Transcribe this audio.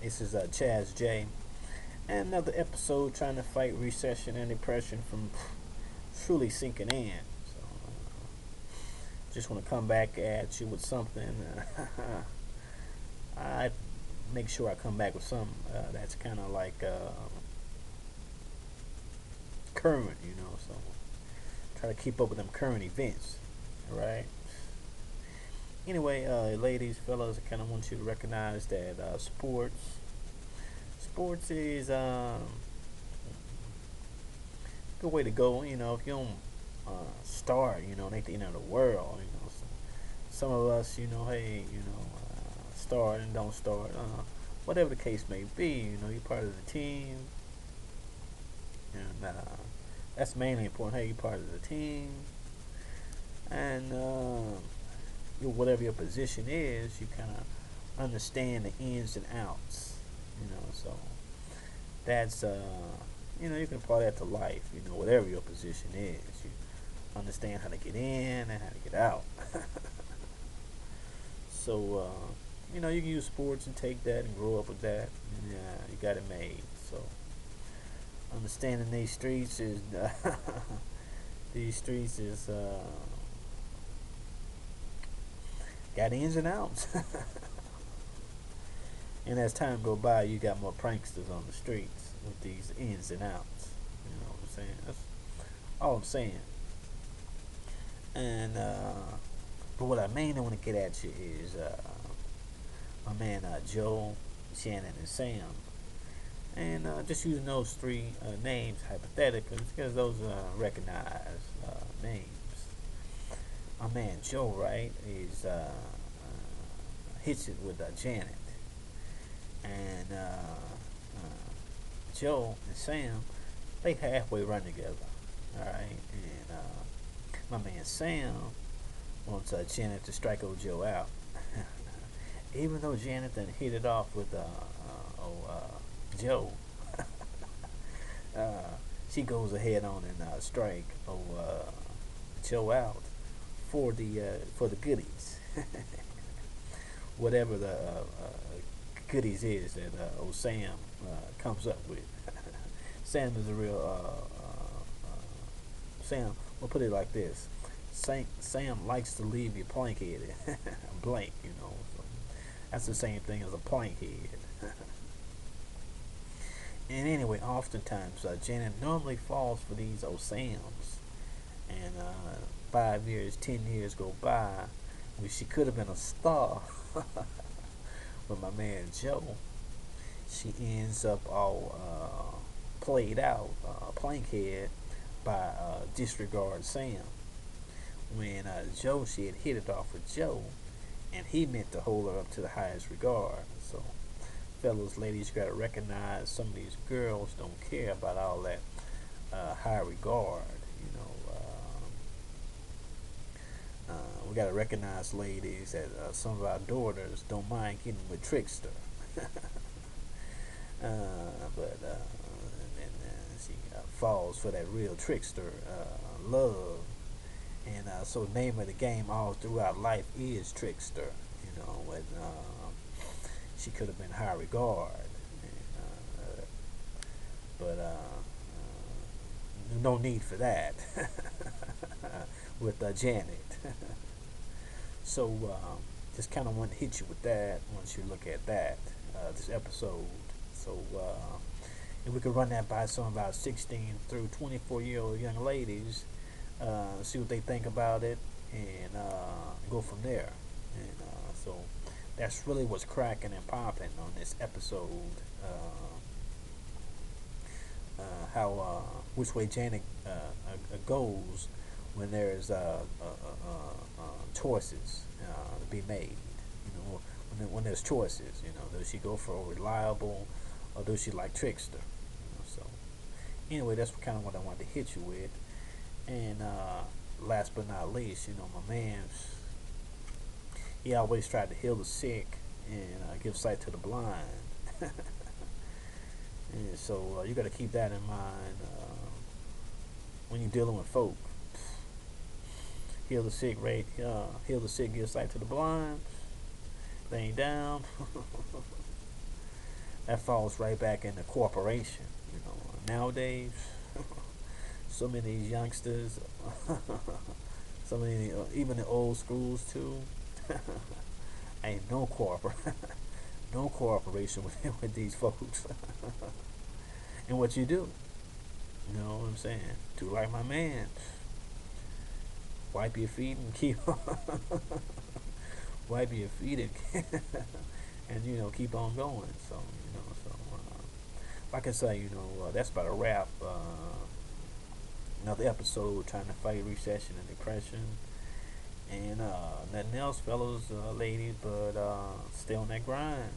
This is Chaz J, and another episode trying to fight recession and depression from truly sinking in. So, just want to come back at you with something. I make sure I come back with something that's kind of like current, So try to keep up with them current events, right? Anyway, ladies, fellas, I kind of want you to recognize that sports is a good way to go. If you don't start, it ain't the end of the world. So some of us, hey, start and don't start, whatever the case may be. You're part of the team, and that's mainly important. Hey, you're part of the team, and whatever your position is, you kind of understand the ins and outs. So that's you can apply that to life. Whatever your position is, you understand how to get in and how to get out. So you can use sports and take that and grow up with that. And, you got it made. So understanding these streets is got ins and outs. And as time go by, you got more pranksters on the streets with these ins and outs. You know what I'm saying? That's all I'm saying. And but what I mainly want to get at you is my man Joe, Shannon, and Sam. And just using those three names hypothetically because those are recognized names. My man Joe, right, is hits it with Janet. And Joe and Sam, they halfway run together. Alright, and my man Sam wants Janet to strike old Joe out. Even though Janet then hit it off with Joe, she goes ahead on and strike Joe out for the goodies, whatever the goodies is that old Sam comes up with. Sam is a real Sam. We'll put it like this: Sam likes to leave you plank-headed, blank. So that's the same thing as a plank head. And anyway, oftentimes Janet normally falls for these old Sams, and 5 years, 10 years go by, where she could have been a star. With my man Joe, she ends up all played out, plankhead by disregard Sam. When Joe, she had hit it off with Joe, and he meant to hold her up to the highest regard. So, fellas, ladies, you gotta recognize some of these girls don't care about all that high regard. We gotta recognize, ladies, that some of our daughters don't mind getting with trickster. But she falls for that real trickster love, and so the name of the game all throughout life is trickster. When she could have been high regard, and, but no need for that with Janet. So just kind of want to hit you with that once you look at that this episode. So if we could run that by some of our 16 through 24-year-old young ladies, see what they think about it, and go from there. And so that's really what's cracking and popping on this episode. How which way Janet goes when there's choices to be made. When there's choices, does she go for reliable or does she like trickster? So anyway, that's kind of what I wanted to hit you with. And last but not least, my man, he always tried to heal the sick and give sight to the blind. And so you got to keep that in mind when you're dealing with folk. Heal the sick, heal the sick, give sight to the blind. They ain't down. that falls right back into corporation. Nowadays, so many of these youngsters, so many, even the old schools too. Ain't no no cooperation with these folks. And what you do, you know what I'm saying? Do like my man, wipe your feet and keep wipe your feet and keep on going. So like I say, that's about a wrap. Another episode trying to fight recession and depression, and nothing else, fellas, ladies, but stay on that grind.